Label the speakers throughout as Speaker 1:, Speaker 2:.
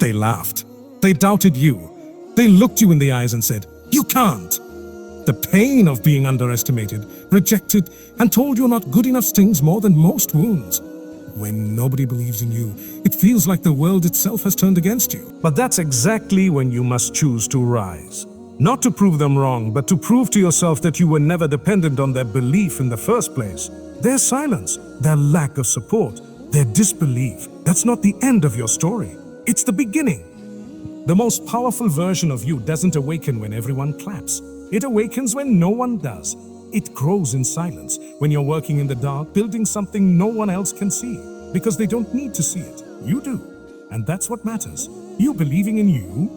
Speaker 1: They laughed. They doubted you. They looked you in the eyes and said, "You can't." The pain of being underestimated, rejected, and told you're not good enough stings more than most wounds. When nobody believes in you, it feels like the world itself has turned against you. But that's exactly when you must choose to rise. Not to prove them wrong, but to prove to yourself that you were never dependent on their belief in the first place. Their silence, their lack of support, their disbelief, that's not the end of your story. It's the beginning. The most powerful version of you doesn't awaken when everyone claps. It awakens when no one does. It grows in silence, when you're working in the dark, building something no one else can see. Because they don't need to see it. You do. And that's what matters. You believing in you.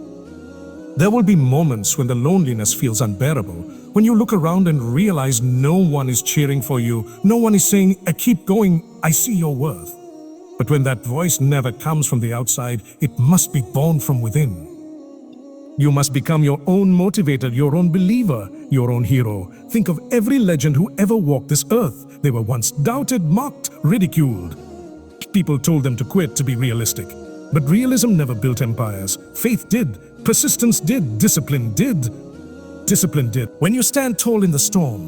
Speaker 1: There will be moments when the loneliness feels unbearable, when you look around and realize no one is cheering for you, no one is saying, "Keep going, I see your worth." But when that voice never comes from the outside, it must be born from within. You must become your own motivator, your own believer, your own hero. Think of every legend who ever walked this earth. They were once doubted, mocked, ridiculed. People told them to quit to be realistic. But realism never built empires. Faith did. Persistence did. Discipline did. Discipline did. When you stand tall in the storm,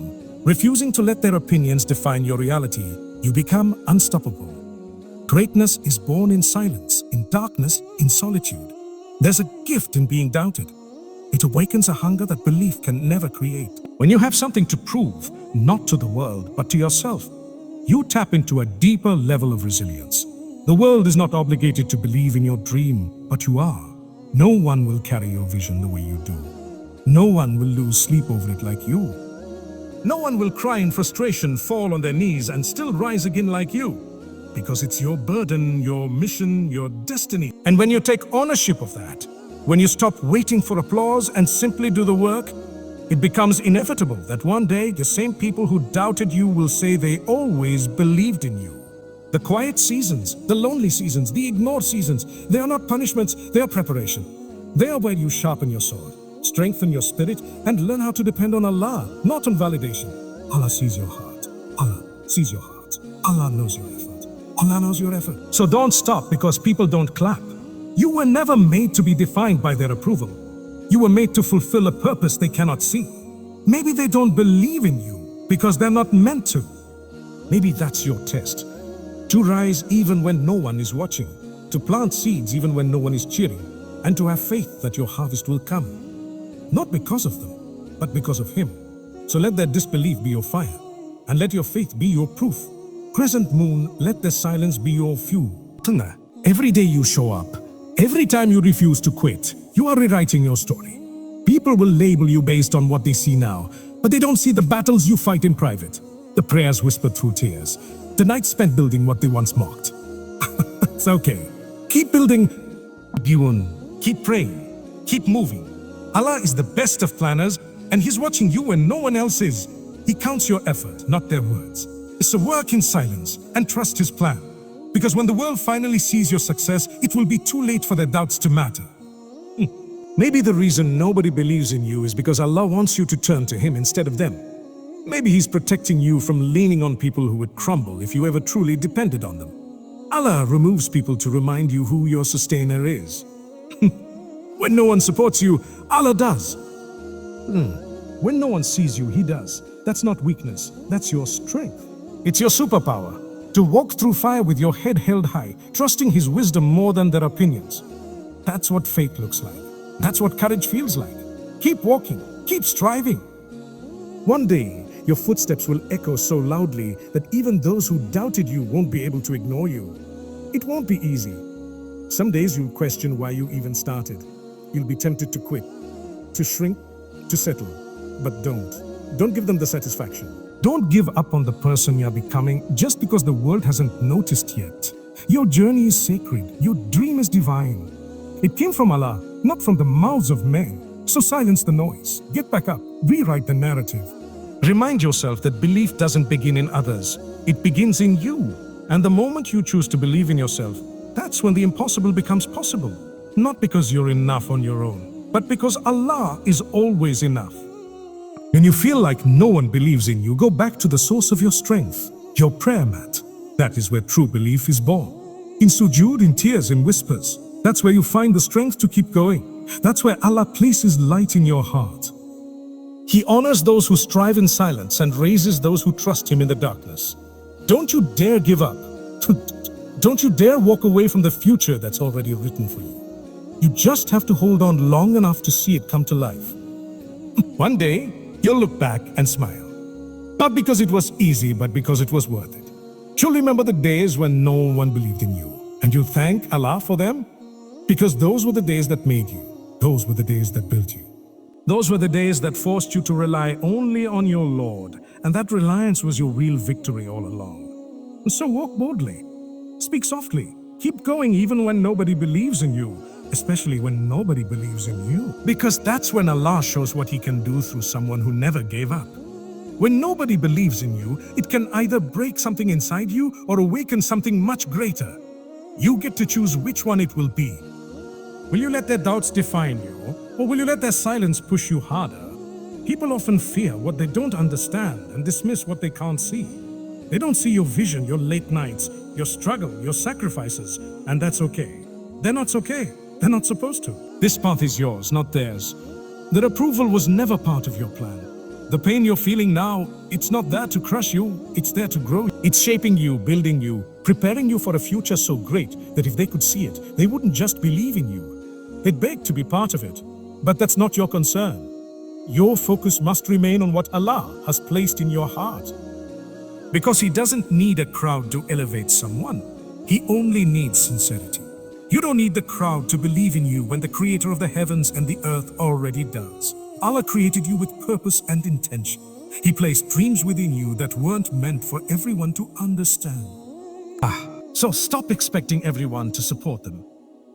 Speaker 1: refusing to let their opinions define your reality, you become unstoppable. Greatness is born in silence, in darkness, in solitude. There's a gift in being doubted. It awakens a hunger that belief can never create. When you have something to prove, not to the world, but to yourself, you tap into a deeper level of resilience. The world is not obligated to believe in your dream, but you are. No one will carry your vision the way you do. No one will lose sleep over it like you. No one will cry in frustration, fall on their knees, and still rise again like you. Because it's your burden, your mission, your destiny. And when you take ownership of that, when you stop waiting for applause and simply do the work, it becomes inevitable that one day the same people who doubted you will say they always believed in you. The quiet seasons, the lonely seasons, the ignored seasons, they are not punishments, they are preparation. They are where you sharpen your sword, strengthen your spirit, and learn how to depend on Allah, not on validation. Allah sees your heart. Allah sees your heart. Allah knows your effort. Allah knows your effort. So don't stop because people don't clap. You were never made to be defined by their approval. You were made to fulfill a purpose they cannot see. Maybe they don't believe in you because they're not meant to. Maybe that's your test. To rise even when no one is watching. To plant seeds even when no one is cheering. And to have faith that your harvest will come. Not because of them, but because of Him. So let their disbelief be your fire. And let your faith be your proof. Crescent moon, let their silence be your fuel. Every day you show up, every time you refuse to quit, you are rewriting your story. People will label you based on what they see now, but they don't see the battles you fight in private. The prayers whispered through tears. The nights spent building what they once mocked. It's okay. Keep building. Keep praying. Keep moving. Allah is the best of planners, and He's watching you when no one else is. He counts your effort, not their words. So work in silence and trust His plan. Because when the world finally sees your success, it will be too late for their doubts to matter. Maybe the reason nobody believes in you is because Allah wants you to turn to Him instead of them. Maybe He's protecting you from leaning on people who would crumble if you ever truly depended on them. Allah removes people to remind you who your sustainer is. When no one supports you, Allah does. When no one sees you, He does. That's not weakness, that's your strength. It's your superpower, to walk through fire with your head held high, trusting His wisdom more than their opinions. That's what faith looks like. That's what courage feels like. Keep walking, keep striving. One day, your footsteps will echo so loudly that even those who doubted you won't be able to ignore you. It won't be easy. Some days you'll question why you even started. You'll be tempted to quit, to shrink, to settle. But don't give them the satisfaction. Don't give up on the person you're becoming just because the world hasn't noticed yet. Your journey is sacred. Your dream is divine. It came from Allah, not from the mouths of men. So silence the noise. Get back up. Rewrite the narrative. Remind yourself that belief doesn't begin in others. It begins in you. And the moment you choose to believe in yourself, that's when the impossible becomes possible. Not because you're enough on your own, but because Allah is always enough. When you feel like no one believes in you, go back to the source of your strength, your prayer mat. That is where true belief is born. In sujood, in tears, in whispers. That's where you find the strength to keep going. That's where Allah places light in your heart. He honors those who strive in silence and raises those who trust Him in the darkness. Don't you dare give up. Don't you dare walk away from the future that's already written for you. You just have to hold on long enough to see it come to life. One day, you'll look back and smile. Not because it was easy, but because it was worth it. You'll remember the days when no one believed in you, and you'll thank Allah for them, because those were the days that made you. Those were the days that built you. Those were the days that forced you to rely only on your Lord, and that reliance was your real victory all along. And so walk boldly, speak softly, keep going even when nobody believes in you, especially when nobody believes in you. Because that's when Allah shows what He can do through someone who never gave up. When nobody believes in you, it can either break something inside you or awaken something much greater. You get to choose which one it will be. Will you let their doubts define you, or will you let their silence push you harder? People often fear what they don't understand and dismiss what they can't see. They don't see your vision, your late nights, your struggle, your sacrifices, and that's okay. They're not okay. They're not supposed to. This path is yours, not theirs. Their approval was never part of your plan. The pain you're feeling now, it's not there to crush you, it's there to grow. It's shaping you, building you, preparing you for a future so great that if they could see it, they wouldn't just believe in you. They'd beg to be part of it. But that's not your concern. Your focus must remain on what Allah has placed in your heart. Because He doesn't need a crowd to elevate someone. He only needs sincerity. You don't need the crowd to believe in you when the Creator of the heavens and the earth already does. Allah created you with purpose and intention. He placed dreams within you that weren't meant for everyone to understand. So stop expecting everyone to support them.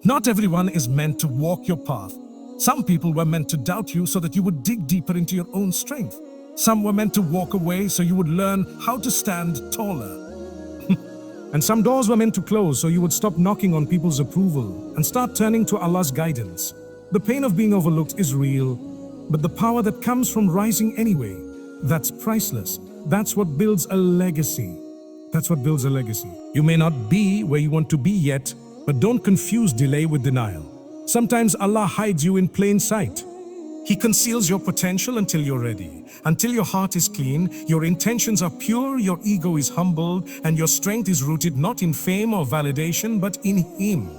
Speaker 1: Not everyone is meant to walk your path. Some people were meant to doubt you so that you would dig deeper into your own strength. Some were meant to walk away so you would learn how to stand taller. And some doors were meant to close so you would stop knocking on people's approval and start turning to Allah's guidance. The pain of being overlooked is real, but the power that comes from rising anyway, that's priceless. That's what builds a legacy. That's what builds a legacy. You may not be where you want to be yet, but don't confuse delay with denial. Sometimes Allah hides you in plain sight. He conceals your potential until you're ready. Until your heart is clean, your intentions are pure, your ego is humbled, and your strength is rooted not in fame or validation, but in Him.